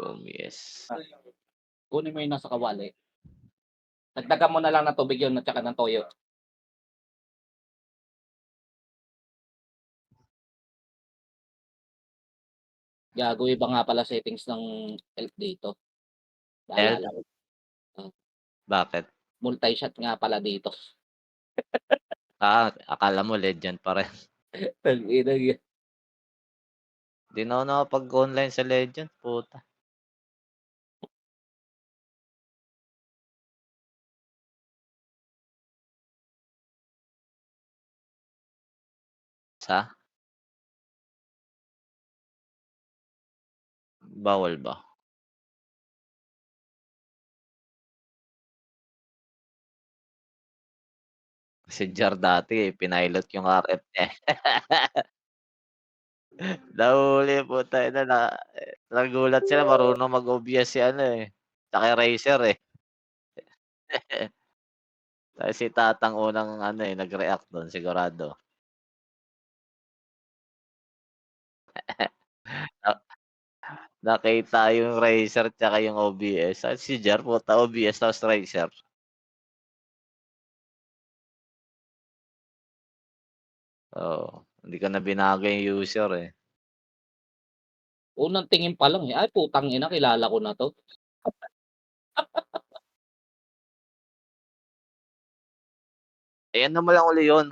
OBS. Kunin mo yung nasa kawali. Dagdagan mo na lang ng tubig yun at saka ng toyo. Gago, iba nga pala settings ng elf dito. Elf? Naalala ko. Bakit? Multi-shot nga pala dito. Akala mo legend pa rin. Tangina yan. 'Di na ako nakapag-online sa legend, puta. Sa? Bawal ba? Si Jar dati pinilot yung RF niya, eh. Nahuli putangina nagulat sila marunong mag-OBS si ano, eh, tsaka Razer, eh. Tapos si Tatang unang ano, eh, nag-react dun sigurado. Na nakita yung Razer tsaka yung OBS, sabi si Jar puta OBS tapos Razer. Oo, hindi ko na binago yung user, eh. Unang tingin pa lang, eh, ay putang ina kilala ko na 'to. Eh, ano mo lang uli yun,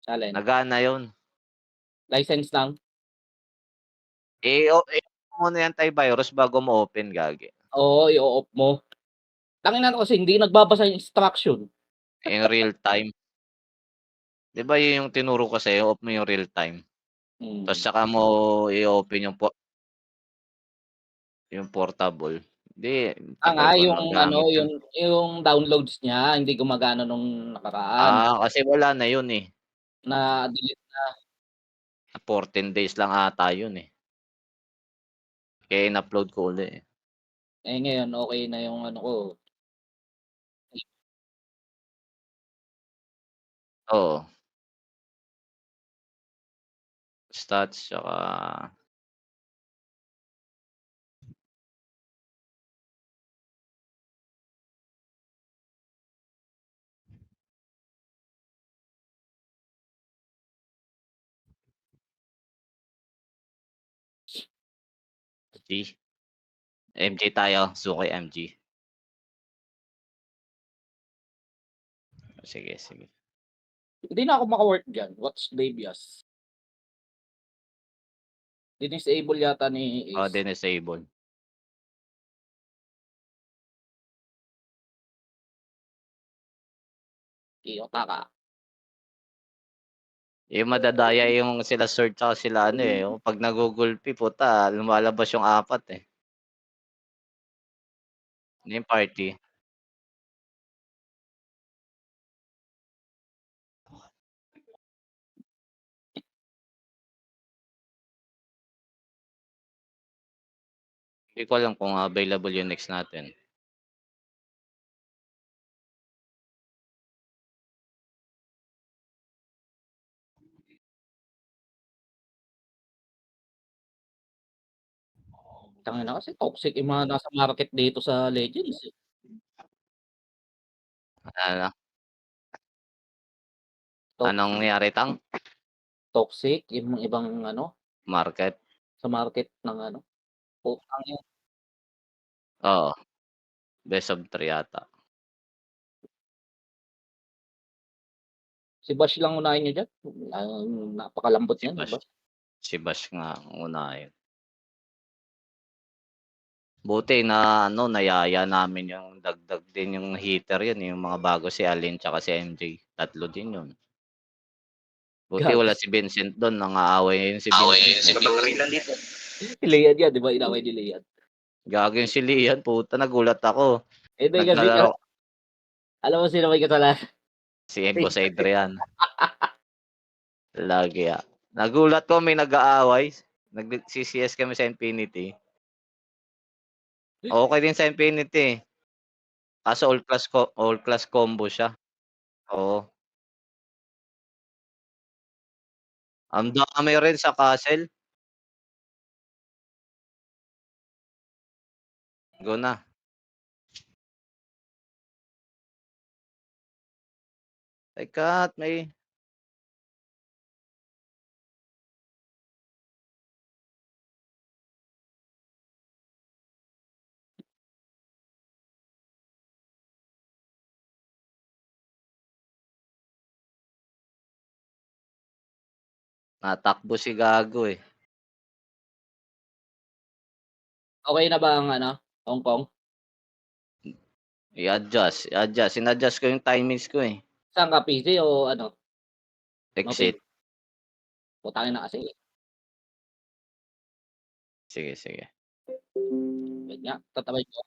Alin? nagana yun. License lang? I-off mo muna yung antivirus bago mo open, gagi. Oo, i-o-off mo. Tangina na kasi hindi nagbabasa yung instruction. Yung real time. 'Di ba yun yung tinuro ko sa'yo, off mo yung real time. Tapos Hmm. saka mo i-open yung portable. Hindi, tagal ko Yung ano, nagamit yun. yung downloads niya hindi gumagana nung nakaraan. Kasi wala na yun, eh. Na-delete na. 14 days lang ata yun, eh. Kaya in-upload ko uli, eh. Eh, ngayon okey na yung ano ko. Oo. Stats tsaka G. MG tayo, Suki MG. Sige, sige. Hindi na ako maka-work diyan, what's Davies? Dinisable yata ni Oo, Ace. disable. Kiyotaka. Yung madadaya yung sila Sword tsaka sila ano, eh, yung 'pag nagugulpi puta lumalabas yung 4, eh. Yung party. Hindi ko alam kung available yung next natin. Tangina kasi toxic yung mga nasa market dito sa Legends, eh. Ano, anong Toxic, nangyari Tang? toxic yung ibang ano, Market? sa market ng ano, putang ina. Oo, best of 3 yata. Si Bash lang unahin niyo diyan, napakalambot Si niyan si Bash Bash. si Bash nga ang unahin. Buti na ano, nayaya namin yung dagdag din yung heater yun, yung mga bago si Alin tsaka si MJ, tatlo din yun. Buti Gago, wala si Vincent dun, nang-aaway yun si Vincent, eh. si Lian yan 'di ba inaway ni Lian? Gago yun si Lian, puta nagulat ako. Hindi kasi Naglalaro alam mo sino may kasalanan? si Boss Adrian, lagi, nagulat ko may nag-aaway, nagsi-CS kami sa Infinity. Okey din sa Infinity, eh, kaso all class combo siya, oo. Ang dami rin sa Castle, Go na. Teka at may natakbo si gago, eh. Okey na ba ang ano, Hong Kong? I-adjust. In-adjust ko yung timings ko, eh. Saan ka PC o ano, Nopeg? Exit. Putang ina kasi, Sige. wait nga tatabay ko.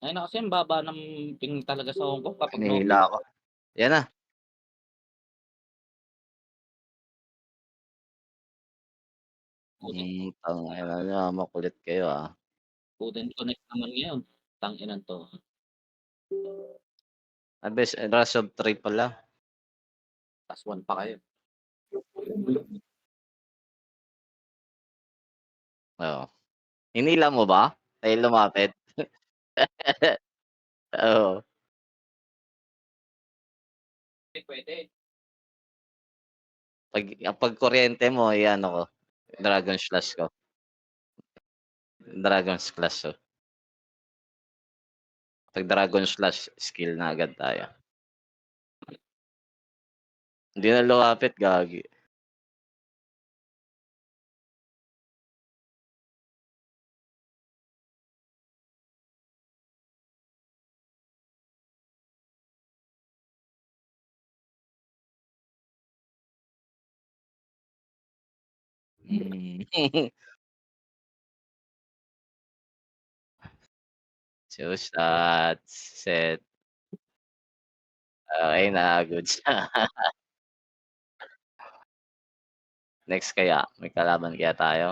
Ayun na kasi ang baba ng ping talaga sa Hong Kong kapag Hinihila Nopeg. ako. Yan na. Tangina niyo, makulit kayo, ah. Student connect naman ngayon, tang-inan 'to. Rush of 3 pala. +1 pa kayo. Oo. Hinila mo ba? Tayo lumapit? Oo. Hindi puwede. 'Pag kuryente mo i-ano ko, Dragon Slash ko. Dragon Slash ko. 'Pag Dragon Slash, skill na agad tayo. Hindi na lumapit, gagi. Hmm. Shots, set. Okey na, goods na. Next kaya, may kalaban kaya tayo?